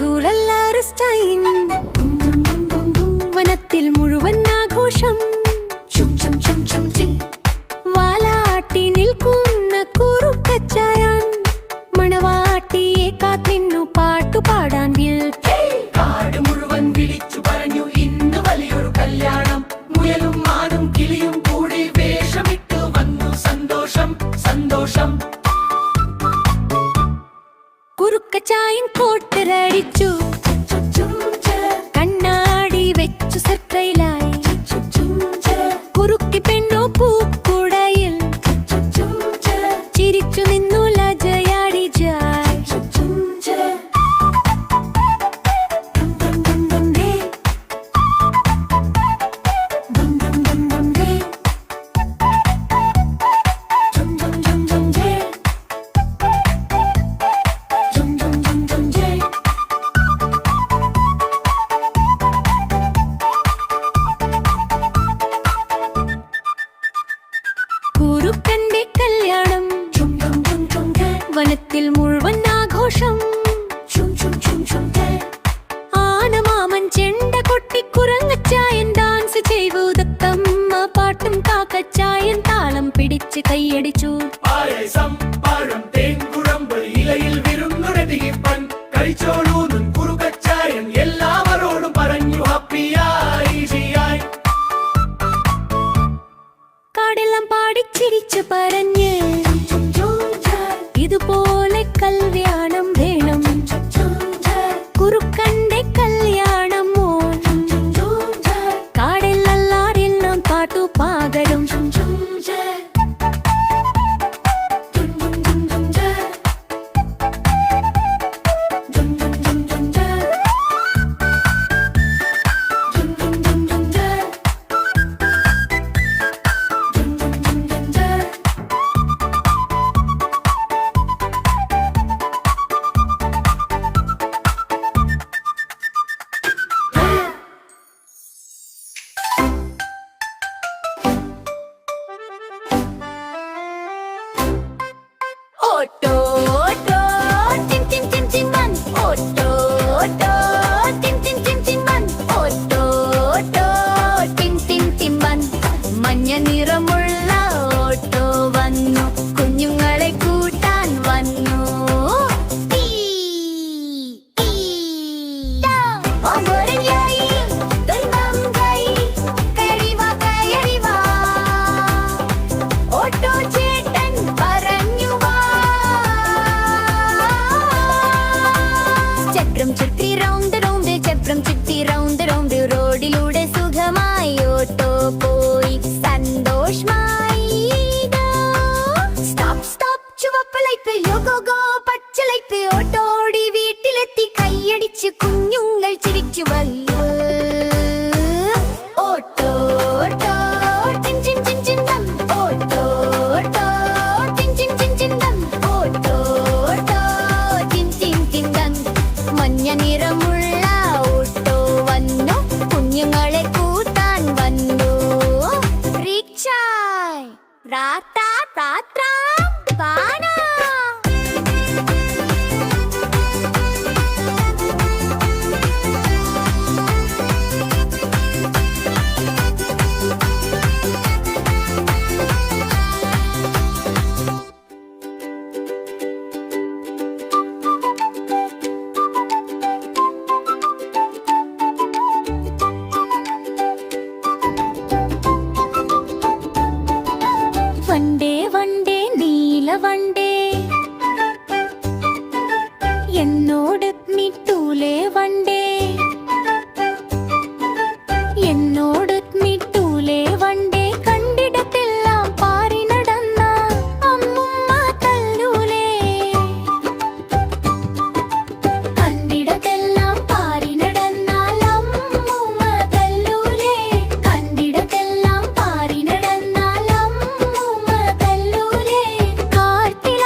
ചൂളല്ലാറസ്റ്റൈൻ വനത്തിൽ മുഴുവൻ ആഘോഷം വാലാട്ടി നിൽക്കുന്ന കുറുക്കച്ചായാൻ മണവാട്ടിയെ കാത്തിന്നു പാട്ടുപാടാൻ കാട് മുഴുവൻ വിളിച്ചു പറഞ്ഞു ഇന്ന് വലിയൊരു കല്യാണം മുയലും മാനും കിളിയും കൂടി വേഷമിട്ടു വന്നു സന്തോഷം സന്തോഷം കുറുക്കച്ചായൻ കോട്ടരടിച്ചു കണ്ണാടി വെച്ചു സർക്കയിലായി കുറുക്കി പെണ്ണോ പൂക്കുടയിൽ ചിരിച്ചു നിന്നു ലജയാടി ജായ് കുറുക്കന്റെ കല്യാണം വനത്തിൽ മുഴുവൻ ആഘോഷം ആനമാമൻ ചെണ്ട കൊട്ടി കുരങ്ങച്ചായൻ ഡാൻസ് ചെയ്തു ദത്തമ്മ പാട്ടും കാക്കച്ചായൻ താളം പിടിച്ച് കൈയടിച്ചു പായസം പഴം തേൻകുഴമ്പ് ഇലയിൽ വിരുന്നുരതിയിപ്പൻ കഴിച്ചോളൂന്നും കുറുക്കച്ചായൻ എല്ലാവരോടും പറഞ്ഞു ഹാപ്പിയായി കാടെല്ലാം പാടിച്ചിരിച്ചു പറഞ്ഞ് ഇതുപോലെ കല്യാണം വേണം കുറുക്കന്റെ കല്യാണം കാടെല്ലാരെല്ലാം പാട്ടു പാകരും ഓട്ടോ ഓട്ടോ ടിം ടിം ടിം ടിം മൻ ഓട്ടോ ഓട്ടോ ടിം ടിം ടിം ടിം മൻ ഓട്ടോ ഓട്ടോ ടിം ടിം ടിം മൻ മഞ്ഞ നിറമുള്ള ഓട്ടോ വന്നു കുഞ്ഞുങ്ങളെ കൂട്ടാൻ വന്നു ടീ ടീ ടാ ഓബോരയായി ദൈവം കൈ കയറിവാ കയറിവാ ഓട്ടോ ചേട്ടൻ പറഞ്ഞു വാ ചക്രം ചുറ്റി റൗണ്ട് റൗണ്ട് ചക്രം ചുറ്റി റൗണ്ട് റൗണ്ട് റോഡിലൂടെ സുഖമായി ഓട്ടോ പോയി സന്തോഷമായി സ്റ്റോപ്പ് സ്റ്റോപ്പ് ചുവപ്പ് ലൈറ്റ് യോ ഗോ ഗോ പച്ച ലൈറ്റ് ഓട്ടോ ഓടി വീട്ടിലെത്തി കൈയടിച്ച് കുഞ്ഞുങ്ങൾ ചിരിച്ചു വന്നു ഓട്ടോ ഓട്ടോ ടിം ടിം ടിം ടിം ദം ഓട്ടോ ഓട്ടോ ടിം ടിം ടിം ടിം ദം ഓട്ടോ ഓട്ടോ ടിം ടിം ടിം ദം മഞ്ഞ നിറമുള്ള ഓട്ടോ വന്നു കുഞ്ഞുങ്ങളെ കൂട്ടാൻ വന്നു റിക്ഷായ് റാത്താ റാത്രാ വാനാ വണ്ടേ വണ്ടേ നീല വണ്ടേ എന്നോട് മിട്ടൂലേ വണ്ടേ എന്നോട് മിട്ടൂലേ വണ്ടേ കണ്ടിടത്തെല്ലാം പാറി നടന്ന അമ്മുമ്മ തല്ലൂലേ കണ്ടിടത്തെല്ലാം പാറി നടന്നാൽ അമ്മുമ്മ തല്ലൂലേ കണ്ടിടത്തെല്ലാം പാറി നടന്നാൽ അമ്മുമ്മ തല്ലൂലേ കാട്ടിൽ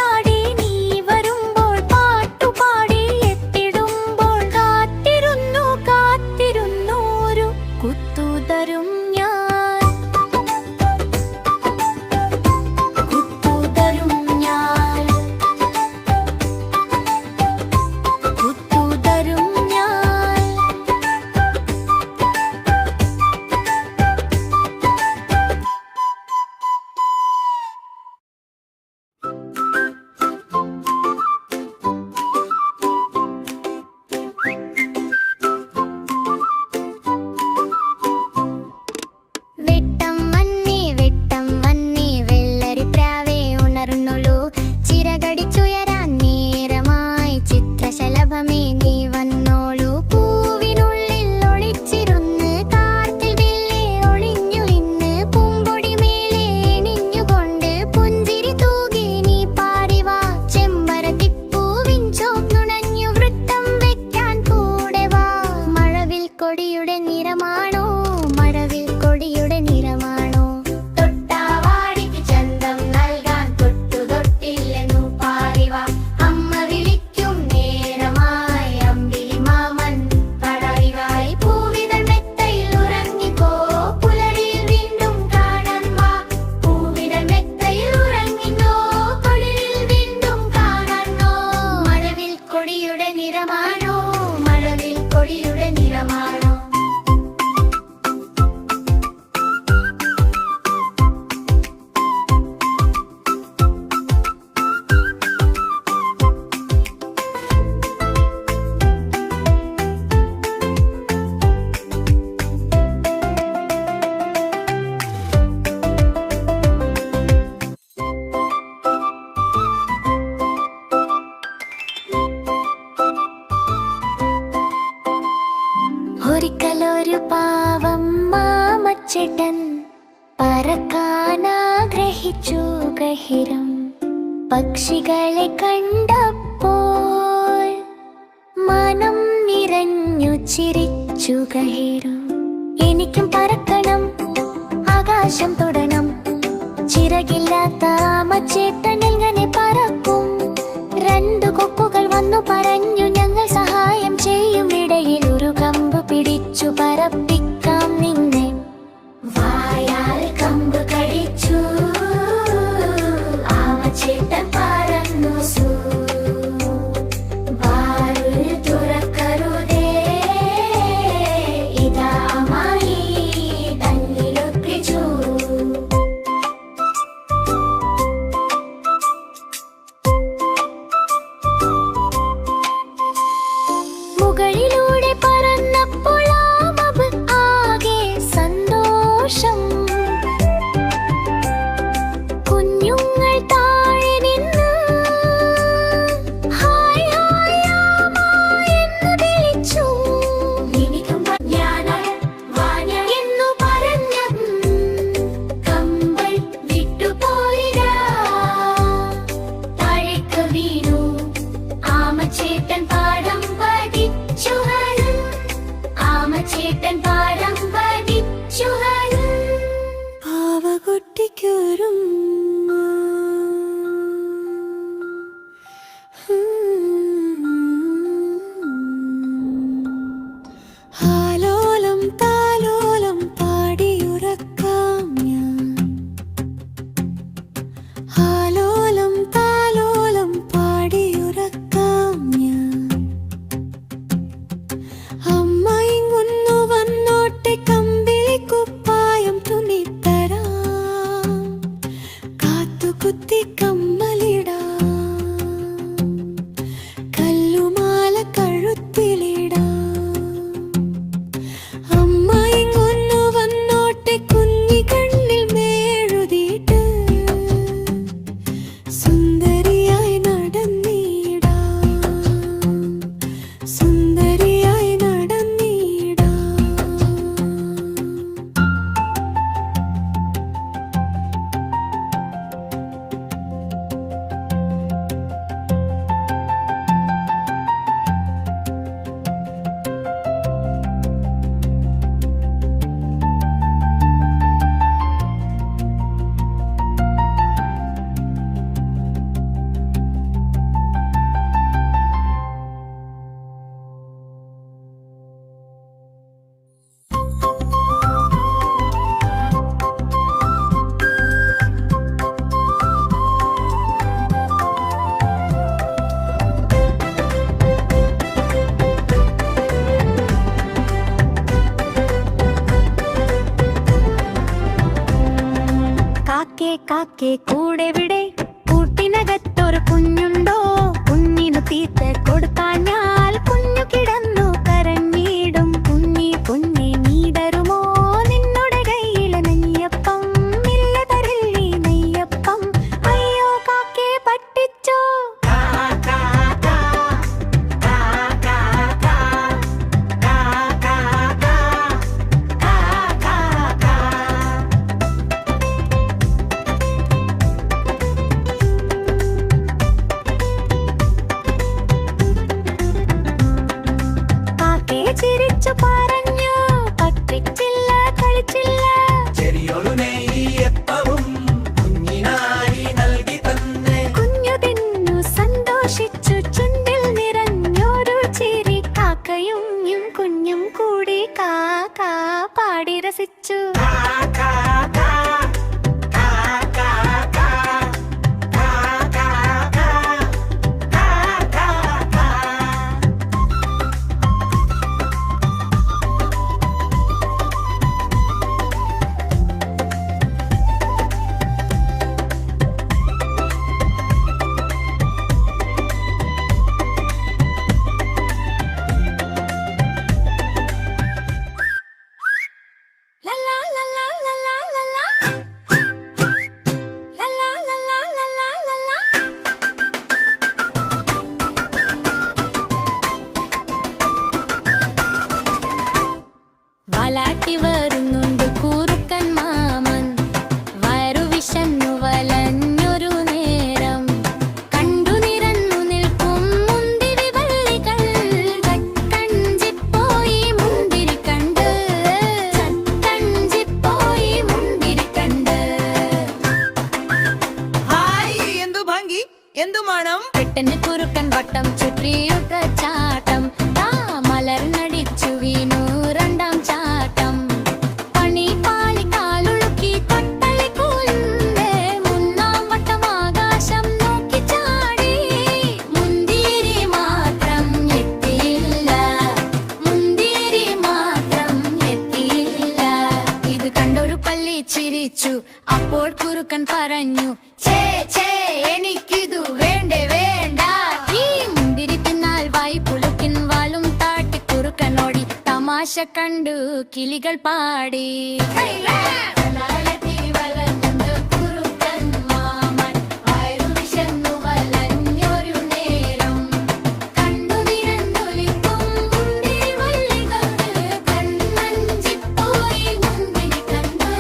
ദഹിച്ചു ഗഹിരം. പക്ഷികളെ കണ്ടപ്പോൾ മനം നിറഞ്ഞു ചിരിച്ചു ഗഹിരം. എനിക്കും പറക്കണം, ആകാശം തൊടണം. ചിറകില്ലാത്ത ആമച്ചേട്ടൻ എങ്ങനെ പറക്കും? രണ്ടു കൊക്കുകൾ വന്നു പറഞ്ഞു ഞങ്ങൾ സഹായം ചെയ്യും. ഇടയിൽ ഒരു കമ്പ് പിടിച്ചു പറപ്പിക്കാം നിന്നെ. വായാൽ കമ്പ് കടിച്ചു, ആമച്ചേട്ടൻ പറന്നു സൂ. വാതിൽ തുറക്കരുതേ, ഇതാ അമ്മായി തന്നിലൊപ്പിച്ചു. മുകളിലൂടെ പറന്നപ്പോൾ ആമവ് ആകെ സന്തോഷം. കുഞ്ഞുങ്ങൾ താഴെ നിന്ന് ഹായ് ഹായ് ആമ എന്ന് വിളിച്ചു. എനിക്കും ഞാനാണ് വാന എന്നു പറഞ്ഞ കമ്പൾ വിട്ടുപോയിരാ. താഴേക്ക് വീണു ആമച്ചേട്ടൻ പാഠം പഠിച്ചു. ആമച്ചേട്ടൻ പാഠം പഠിച്ചു. പാവകുട്ടിക്കൊരും ആലോലം താലോലം പാടിയുറക്കാം ഞാൻ. ആലോലം താലോലം പാടിയുറക്കാം ഞാൻ. അമ്മ ഇങ്ങൊന്നു വന്നോട്ടെ, കമ്പിളി കുപ്പായം തുന്നിത്തരാം. കാത്തുകുത്തി കമ്മലിടാം, കല്ലുമാല കഴുത്തിലിടാം. അമ്മ ഇങ്ങൊന്നു വന്നോട്ടെ, കുഞ്ഞി കണ്ണിൽ മെഴുതിയിട്ട് സുന്ദരിയായി നടന്നിടാം. സുന്ദരിയായി നടന്നിടാം. കാക്കേ കാക്കേ കൂടെവിടെ? കൂട്ടിനകത്തൊരു കുഞ്ഞുണ്ടോ? കുഞ്ഞിനു തീറ്റ കൊടുക്കാഞ്ഞാൽ കുഞ്ഞു കിടന്നു കരഞ്ഞിടും. കുഞ്ഞി കുഞ്ഞി നീടരുമോ നിന്നുടെ കയ്യിലെ നെയ്യപ്പം? ഇല്ല തരില്ലീ നെയ്യപ്പം. അയ്യോ കാക്കേ പറ്റിച്ചോ. എന്തു മണം? പെട്ടെന്ന് കുറുക്കൻ വട്ടം ചുറ്റിയിട്ട ചാട്ടം മലർന്നടിച്ചു വീണു രണ്ടാം ചാട്ടം. പണി പാളി കാലുളുക്കി തൊട്ടലി കൂലേ മൂന്നാം വട്ടം ആകാശം നോക്കി ചാടി. മുന്തിരി മാത്രം എത്തിയില്ല, മുന്തിരി മാത്രം എത്തിയില്ല. ഇത് കണ്ടൊരു പല്ലി ചിരിച്ചു. അപ്പോൾ കുറുക്കൻ പറഞ്ഞു, ഛേ ഛേ എനിക്കിതു വേണ്ടേ വേണ്ട. ഈ മുന്തിരി തിന്നാൽ വായി പുളുക്കിൻ വാലും താട്ടി കുറുക്കനോടി. തമാശ കണ്ടു കിളികൾ പാടി. കുറുക്കൻ മാമൻ വയറു വിശന്നു വലഞ്ഞൊരു നേരം കണ്ടു നിരന്നൊലിക്കും മുന്തിരി വള്ളികൾക്ക്. കണ്ണഞ്ചിപ്പോയി മുന്തിരി കണ്ട്,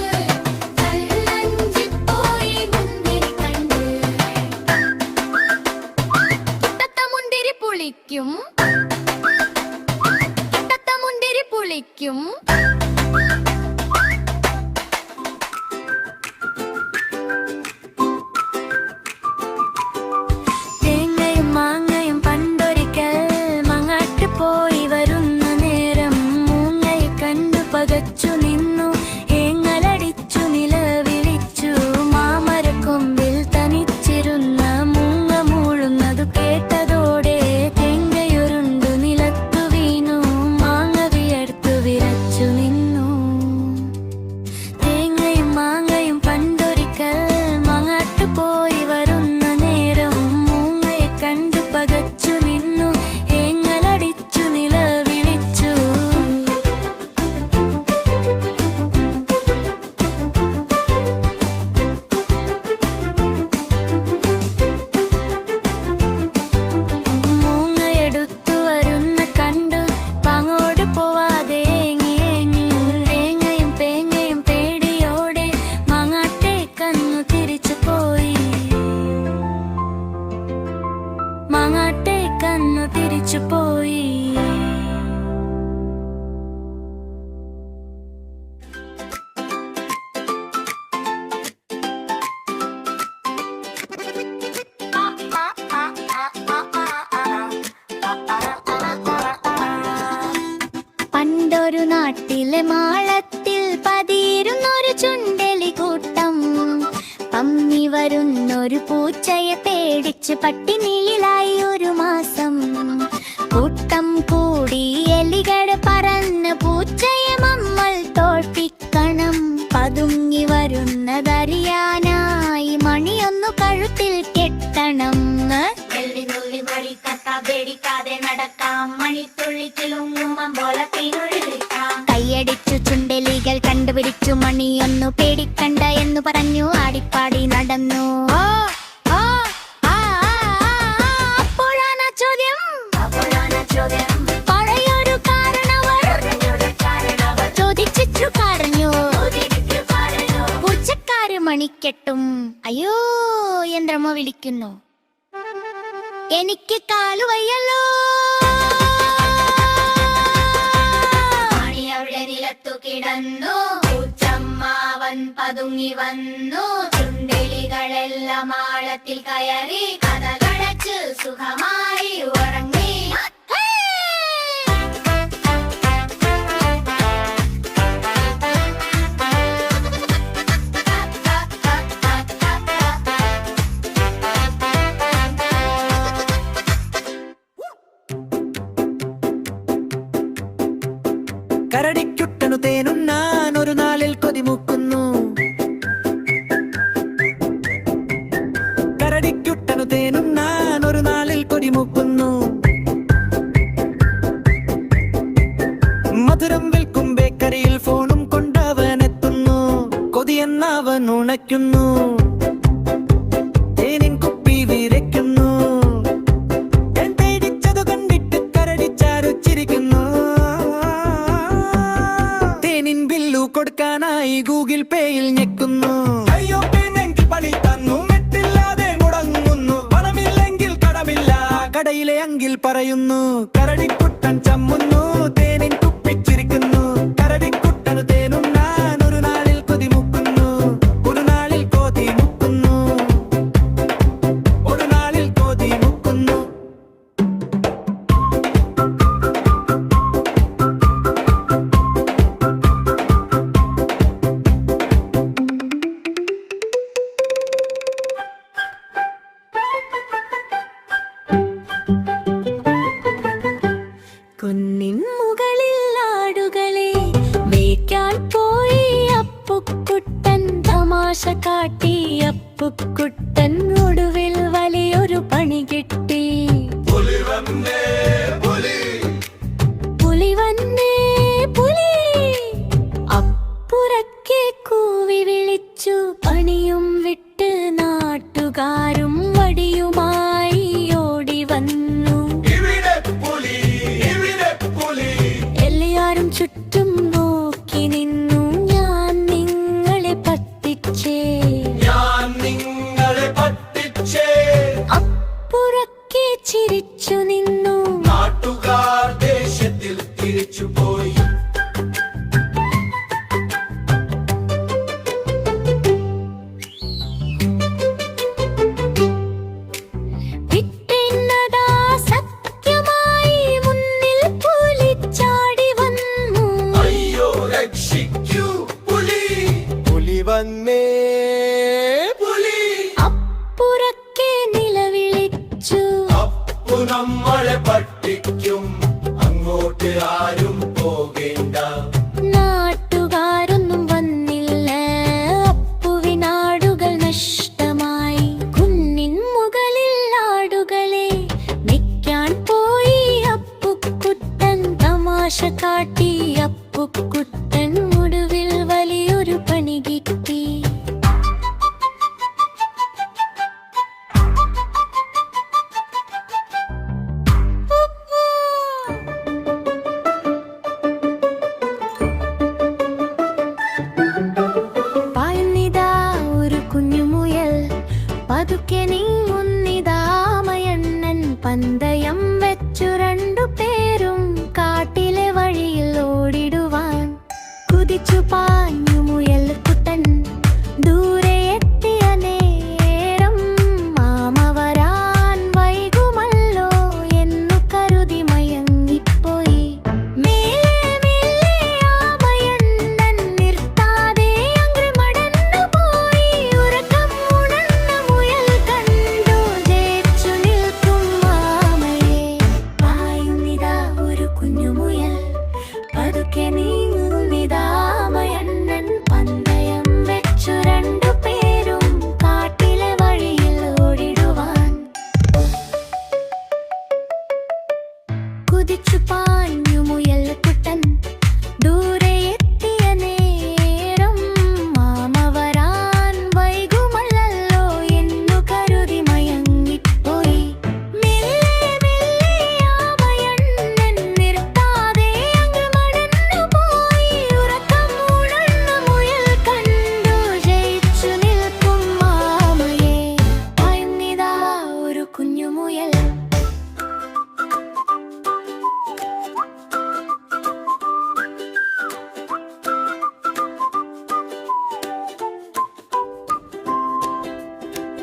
കണ്ണഞ്ചിപ്പോയി മുന്തിരി കണ്ട്. കിട്ടത്ത മുന്തിരി പുളിക്കും, കിട്ടത്ത മുന്തിരി പുളിക്കും. തേങ്ങയും മാങ്ങയും പണ്ടൊരിക്കൽ മങ്ങാട്ട് പോയി വരുന്ന നേരം മൂങ്ങയെ കണ്ടു പകച്ചു നിന്നു. ഏങ്ങലടിച്ചു നിലവിളിച്ചു. മാമരക്കൊമ്പിൽ തനിച്ചിരുന്ന മൂങ്ങ മൂളുന്നതു കേട്ടതോടെ തേങ്ങയുരുണ്ടു നിലത്തു വീണു. മാങ്ങ വിയർത്തു വിറച്ചു നിന്നു. തേങ്ങയും മാങ്ങയും പണ്ടൊരിക്കൽ മങ്ങാട്ട് പോയി വരുന്ന നേരം മൂങ്ങയെ കണ്ടു പകച്ചു നിന്നു. ഏങ്ങലടിച്ചു നിലവിളിച്ചു. മൂങ്ങയെടുത്തു വരുന്ന കണ്ടു പാങ്ങോട് പോവാതെ ഏങ്ങി ഏങ്ങി. തേങ്ങയും പേങ്ങയും പേടിയോടെ മാങ്ങാട്ടേക്കന്നു തിരിച്ചു പോയി, മാങ്ങാട്ടേക്കന്നു തിരിച്ചു പോയി. പണ്ടൊരു നാട്ടിലെ മാളത്തിൽ പതിയിരുന്നൊരു ചുണ്ടലി കൂട്ടം. പമ്മി വരുന്നൊരു പൂച്ചയെ പേടിച്ച് പട്ടിണിയിലായി ഒരു മാസം. കൂട്ടം കൂടി എലികൾ പറന്ന് പൂച്ചയെ നമ്മൾ തോൽപ്പിക്കണം. പതുങ്ങി വരുന്നതറിയാനായി മണിയൊന്നു കഴുത്തിൽ കെട്ടണം. പേടിക്കാതെ നടക്കാം, മണിത്തുള്ളി കിളുങ്ങുമ്പം പോലെ പിന്നൊഴുകാം. കൈയടിച്ചു ചുണ്ടലികൾ കണ്ടുപിടിച്ചു. മണിയൊന്നു പേടിക്കണ്ട എന്നു പറഞ്ഞു ആടിപ്പാടി നടന്നു. അപ്പോഴാണ് ചോദ്യം, പഴയൊരു കാരണവർ ചോദിച്ചു കരഞ്ഞു. പൂച്ചക്കാര് മണിക്കെട്ടും. അയ്യോ യന്ത്രമോ വിളിക്കുന്നു, എനിക്ക് കാലുവയ്യല്ലോ. മണി അവിടെ നിലത്തു കിടന്നു. പൂച്ചമ്മാവൻ പതുങ്ങി വന്നു. ചുണ്ടലികളെല്ലാം ആഴത്തിൽ കയറി കഥകളച്ച് സുഖമായി ഉറങ്ങി. കരടിക്കുട്ടനു തേനുണ്ണാൻ ഒരു നാളിൽ കൊതിമുക്കുന്നു. കരടിക്കുട്ടനു തേനുണ്ണാൻ ഒരു നാളിൽ കൊതിമുക്കുന്നു. മധുരം വിൽക്കും ബേക്കറിയിൽ ഫോണും കൊണ്ടവനെത്തുന്നു. കൊതിയെന്നവൻ ഉണയ്ക്കുന്നു. തേനിൻ കുപ്പി വിരയ്ക്കുന്നു. തേൻ പേടിച്ചതു കണ്ടിട്ട് കരടി ചാരുച്ചിരിക്കുന്നു. തേനിൻ ബില്ലു കൊടുക്കാനായി ഗൂഗിൾ പേയിൽ ഞെക്കുന്നു. അയ്യോ പേനെങ്കിൽ പണി തന്നു, മെറ്റില്ലാതെ മുടങ്ങുന്നു. പണമില്ലെങ്കിൽ കടമില്ല, കടയിലെ അങ്കിൽ പറയുന്നു. കരടിക്കുട്ടൻ ചമ്മുന്നു. തേനിൻ കുപ്പിച്ചിരിക്കുന്നു. കരടിക്കുട്ടനു തേനുണ്ണാൻ ഒരു നാളിൽ കൊതിമുക്കുന്നു. ഒരു നാളിൽ കൊതിമുക്കുന്നു. ഒരു നാളിൽ അപ്പുക്കുട്ടൻ ഒടുവിൽ വലിയൊരു പണി കിട്ടി. പുലി വന്നേ പുലി, പുലി വന്നേ പുലി, അപ്പുറക്കെ കൂവി വിളിച്ചു. പണിയും വിട്ട് നാട്ടുകാരും വടിയുമായി ഓടി വന്നു. ഇവിടെ പുലി, ഇവിടെ പുലി. എല്ലാരും ചുറ്റും നോക്കി നിന്നു. ഞാൻ നിങ്ങളെ പറ്റിച്ചേ, ഞാൻ നിങ്ങളെ പറ്റിച്ചേ. അപ്പുറക്കെ ചിരിച്ചു നിന്നു. നാട്ടുകാർ ദേശത്തിൽ തിരിച്ചുപോയി. വിട്ടെന്നതാ സത്യമായി മുന്നിൽ പുലി ചാടി വന്നു. അയ്യോ രക്ഷിക്കൂ പുലി, പുലി വന്നേ പുലി. അപ്പുറക്കെ നിലവിളിച്ചു. അപ്പു നമ്മളെ പറ്റിക്കും, അങ്ങോട്ട് ആരും പോകേണ്ട. നാട്ടുകാരൊന്നും വന്നില്ല. അപ്പുവിനാടുകൾ നഷ്ടമായി. കുന്നിൻ മുകളിൽ ആടുകളെ മെയ്ക്കാൻ പോയി അപ്പുക്കുട്ടൻ. തമാശ കാട്ടി അപ്പുക്കുട്ടൻ ഒടുവിൽ വലിയൊരു പണി കിട്ടി. പായുന്നിതാ ഒരു കുഞ്ഞുമുയൽ, പതുക്കെ നീങ്ങുന്നിതാ മയണ്ണൻ. പന്തയം വെച്ചു രണ്ടുപേരും കാട്ടിലെ വഴിയിൽ ഓടിടുവാൻ. കുതിച്ചു പാഞ്ഞു മുയൽ കുട്ടൻ. ദൂരെ എത്തിയ നേരം മാമ വരാൻ വൈകുമല്ലോ എന്നു കരുതി മയങ്ങിപ്പോയി. മേലെ മേലെ ആ മയണ്ണൻ നിർത്താതെ അങ്ക്രമടന്നു പോയി. ഉറക്കം ഉണർന്ന മുയൽ കണ്ടു ജയിച്ചു നിൽക്കും മാമയെ. പായുന്നിതാ ഒരു കുഞ്ഞുമുയൽ, പതുക്കെ നീങ്ങുന്നിതാ മയണ്ണൻ. പന്തയം വെച്ചു രണ്ടുപേരും കാട്ടിലെ വഴിയിൽ ഓടിടുവാൻ. കുതിച്ചു പാഞ്ഞു മുയൽ കുട്ടൻ. ദൂരെ എത്തിയ നേരം മാമ വരാൻ വൈകുമല്ലോ എന്നു കരുതി മയങ്ങിപ്പോയി. മെല്ലെ മെല്ലെ ആ മയണ്ണൻ നിർത്താതെ അങ്ക്രമടന്നു പോയി. ഉറക്കം ഉണർന്ന മുയൽ കണ്ടു ജയിച്ചു നിൽക്കും മാമയെ. പായുന്നിതാ ഒരു കുഞ്ഞുമുയൽ.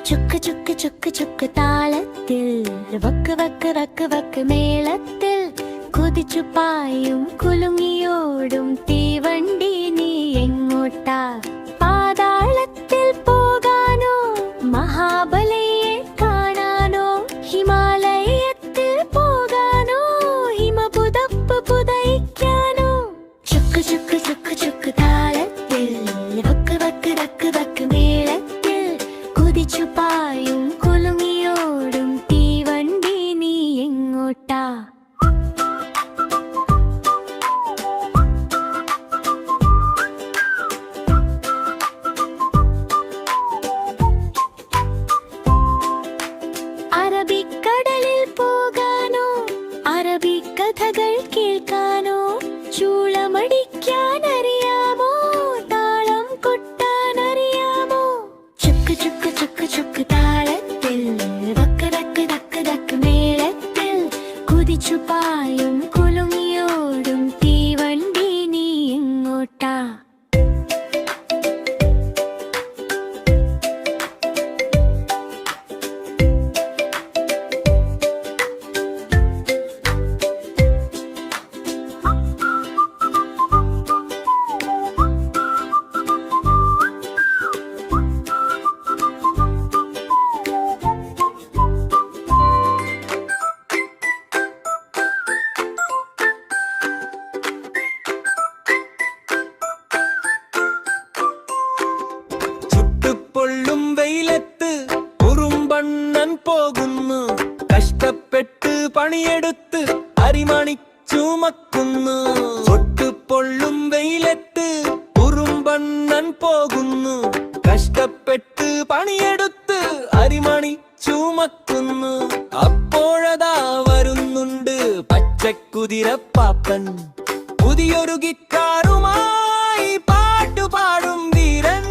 ചുക്ക് ചുക്ക് ചുക്ക് ചുക്ക് താളത്തിൽ, വക്ക് വക്ക് വക്ക് വക്ക് മേളത്തിൽ, കുതിച്ചു പായും കുലുങ്ങിയോടും തീവണ്ടി. നീ എങ്ങോട്ടാ? പാതാളത്തിൽ പോകാനോ, മഹാബലിയെ കാണാനോ, ഹിമാലയത്തിൽ പോകാനോ, ഹിമപുതപ്പ് പുതയ്ക്കാനോ? ചുക്ക് ചുക്ക് ചുക്ക് ചുക്ക് താളത്തിൽ, വക്ക് വക്ക് വക്ക് വക്ക് മേളത്തിൽ, കുതിച്ചു പായും കുലുങ്ങിയോടും തീവണ്ടി. നീ എങ്ങോട്ടാ? വെയിലത്ത് ഉറുമ്പണ്ണൻ പോകുന്നു. കഷ്ടപ്പെട്ട് പണിയെടുത്ത് അരിമണി ചുമക്കുന്നു. പൊള്ളും വെയിലത്ത് ഉറുമ്പണ്ണൻ പോകുന്നു. കഷ്ടപ്പെട്ട് പണിയെടുത്ത് അരിമണി ചുമക്കുന്നു. അപ്പോഴതാ വരുന്നുണ്ട് പച്ചക്കുതിരപ്പാപ്പൻ. പുതിയൊരു ഗിറ്റാറുമായി പാട്ടുപാടും വീരൻ.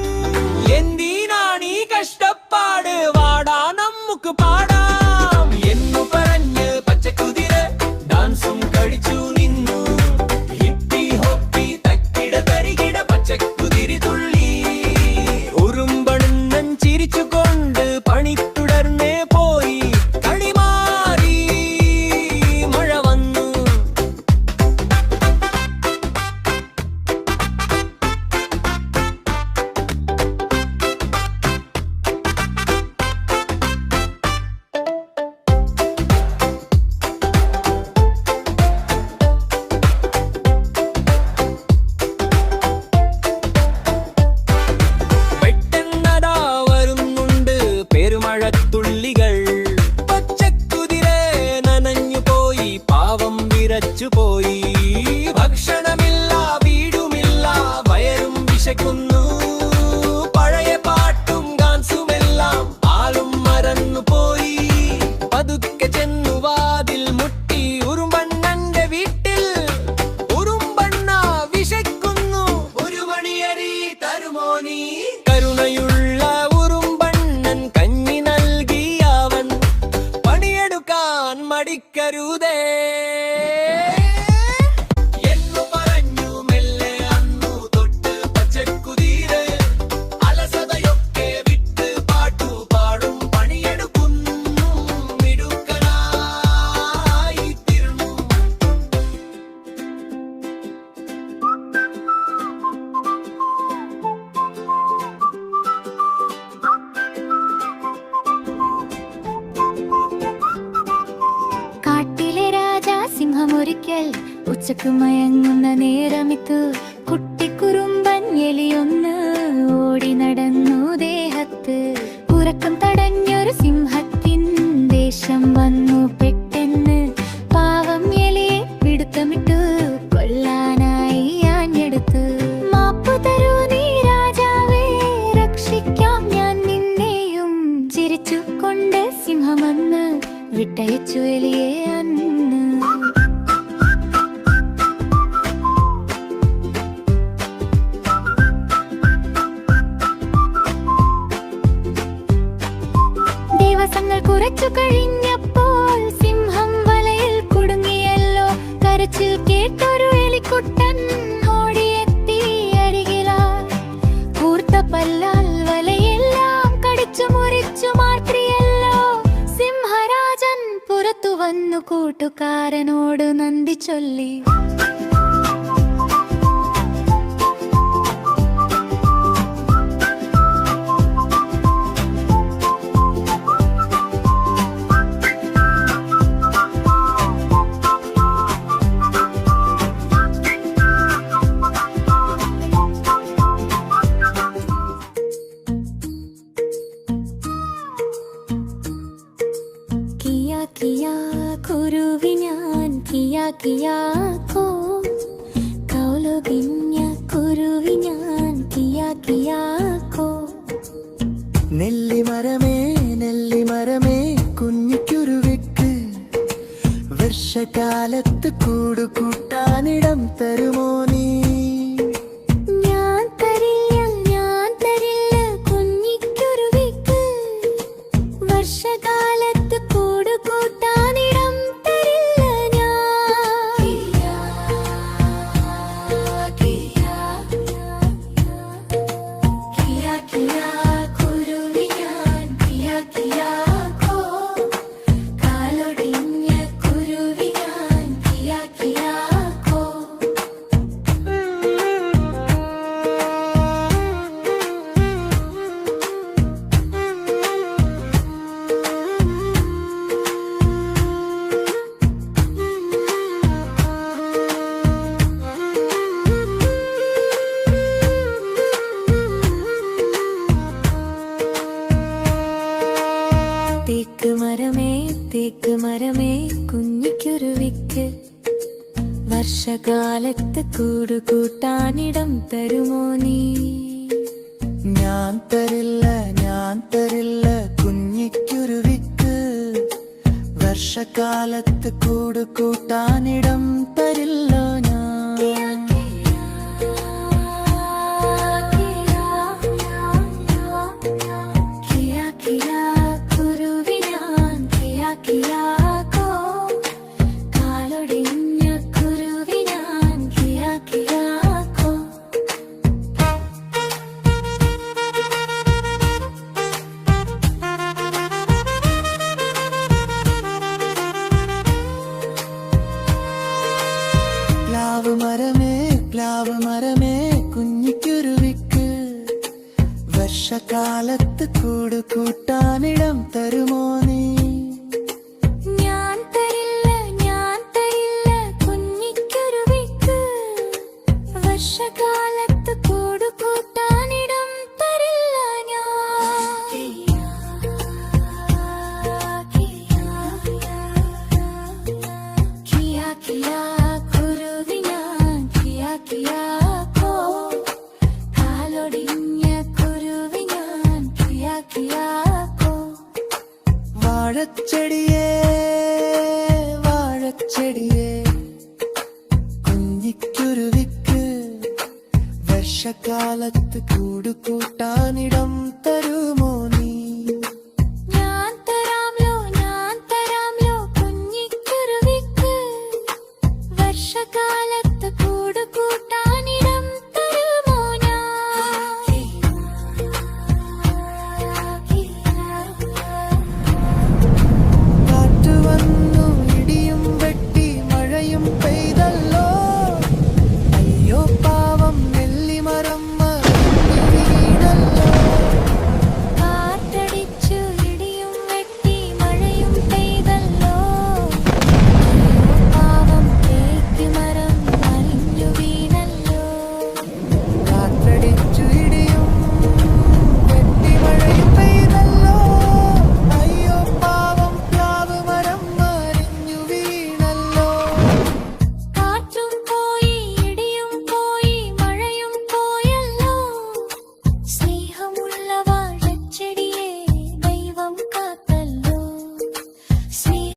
എന്തിനാണീ കഷ്ടപ്പാട്, വാടാ നമുക്ക് പാടാം എന്നു പറഞ്ഞ് പച്ചക്കുതിര ഡാൻസും കളിച്ചു നിന്നു. ഹിപ്പി ഹോപ്പി തക്കിട തരികിട പച്ചക്കുതിരി തുള്ളി. ഉറുമ്പണ്ണൻ ചിരിച്ചുകൊണ്ട് പണി തുടർന്നേ പോയി. കളി മാറി മഴ വന്നു. പെട്ടെന്നതാ വരുന്നുണ്ട് പെരുമഴത്തുള്ളികൾ. പച്ചക്കുതിര നനഞ്ഞു പോയി, പാവം വിറച്ചുപോയി. ഭക്ഷണമില്ല, വീടുമില്ല, വയറും വിശക്കുന്നു. പഴയ പാട്ടും ഗാൻസുമെല്ലാം ആളും മറന്നുപോയി. പതുക്കെ ചെന്നു വാതിൽ മുട്ടി ഉറുമ്പണ്ണന്റെ വീട്ടിൽ. ഉറുമ്പണ്ണ വിശക്കുന്നു, ഒരു മണിയരി തരുമോ നീ? കരുണയുള്ള ഉറുമ്പണ്ണൻ കഞ്ഞി നൽകിയവൻ. പണിയെടുക്കാൻ മടിക്കരുതേ എന്നു പറഞ്ഞു മെല്ലെ അന്നു തൊട്ട് പച്ചക്കുതിര. അലസതയൊക്കെ വിട്ട് പാട്ടുപാടും പണിയെടുക്കുന്നു. മിടുക്കനായി തീർന്നു. കാട്ടിലെ രാജാ സിംഹമൊരിക്കൽ ഉച്ചക്ക് മയങ്ങുന്ന നേരമിത്തു കുട്ടിക്കുറുമ്പൻ എലിയൊന്ന് ഓടി നടന്നു ദേഹത്ത്. ഉറക്കം തടഞ്ഞൊരു സിംഹത്തിൻ ദേഷ്യം വന്നു പെട്ടെന്ന്. പാവം എലിയെ പിടുത്തമിട്ടു കൊല്ലാനായി ആഞ്ഞെടുത്തു. മാപ്പു തരൂ നീ രാജാവേ, രക്ഷിക്കാം ഞാൻ നിന്നെയും. ചിരിച്ചുകൊണ്ട് സിംഹമന്ന് വിട്ടയച്ചു എലിയെ അന്ന്. ദിവസങ്ങൾ കുറച്ചു കഴിഞ്ഞപ്പോൾ സിംഹം വലയിൽ കുടുങ്ങിയല്ലോ. കരച്ചിൽ കേട്ടൊരു എലിക്കുട്ടൻ ഓടിയെത്തി അരികിലായി. കൂർത്ത പല്ലാൽ വലയെല്ലാം കടിച്ചു മുറിച്ചു മാറ്റിയല്ലോ. സിംഹരാജൻ പുറത്തു വന്നു കൂട്ടുകാരനോട് നന്ദി ചൊല്ലി. കിയാ കിയാ കുരുവി ഞാൻ കിയാ കിയാ കോ. കൗലുകിഞ്ഞ കുരുവി ഞാൻ കിയാ കിയാ കോ. നെല്ലിമരമേ നെല്ലിമരമേ കുഞ്ഞിക്കുരുവിക്ക് വർഷകാലത്ത് കൂടുകൂട്ടാനിടം തരുമോ നീ? ഞാൻ തരില്ല കുഞ്ഞിക്കുരുവിക്ക്. വർഷകാലത്ത് കൂടുകൂട്ടാനിടം തരില്ല ഞാൻ. കിയാ കിയാ കുരുവി ഞാൻ കിയാ കിയാ കോ. കാലൊടിഞ്ഞ കുരുവി ഞാൻ കിയാ കിയാ കോ. തേക്ക് മരമേ കുഞ്ഞിക്കുരുവിക്ക് വർഷകാലത്ത് കൂടു കൂട്ടാനിടം തരുമോ നീ? ഞാൻ തരില്ല കുഞ്ഞിക്കുരുവിക്ക് വർഷകാലത്ത് കൂട് കൂട്ടാനിടം തരില്ല ഞാൻ. കിയാ കിയാ കുരുവിനാൻ കിയാ കിയാ കോ, കാലൊടിഞ്ഞ കുരുവിനാൻ കിയാ കിയാ കോ. പ്ലാവ് മരമേ കുഞ്ഞിക്കുരുവിക്ക് വർഷകാലത്ത് കൂട് കൂട്ടാനിടം തരുമോ നീ? ഞാൻ തരില്ല കുഞ്ഞിക്കുരുവിക്ക് വർഷകാലത്ത് കൂടു കൂട്ടാനിടം തരില്ല ഞാൻ. കിയാ കിയാ കുരുവിനാൻ കിയാ കിയാ കോ, കാലൊടിഞ്ഞ കുരുവിനാൻ കിയാ കിയാ കോ. വാഴച്ചെടിയേ കുഞ്ഞിക്കുരുവിക്ക് വർഷകാലത്ത് കൂട് കൂട്ടാനിടം തരുമോ?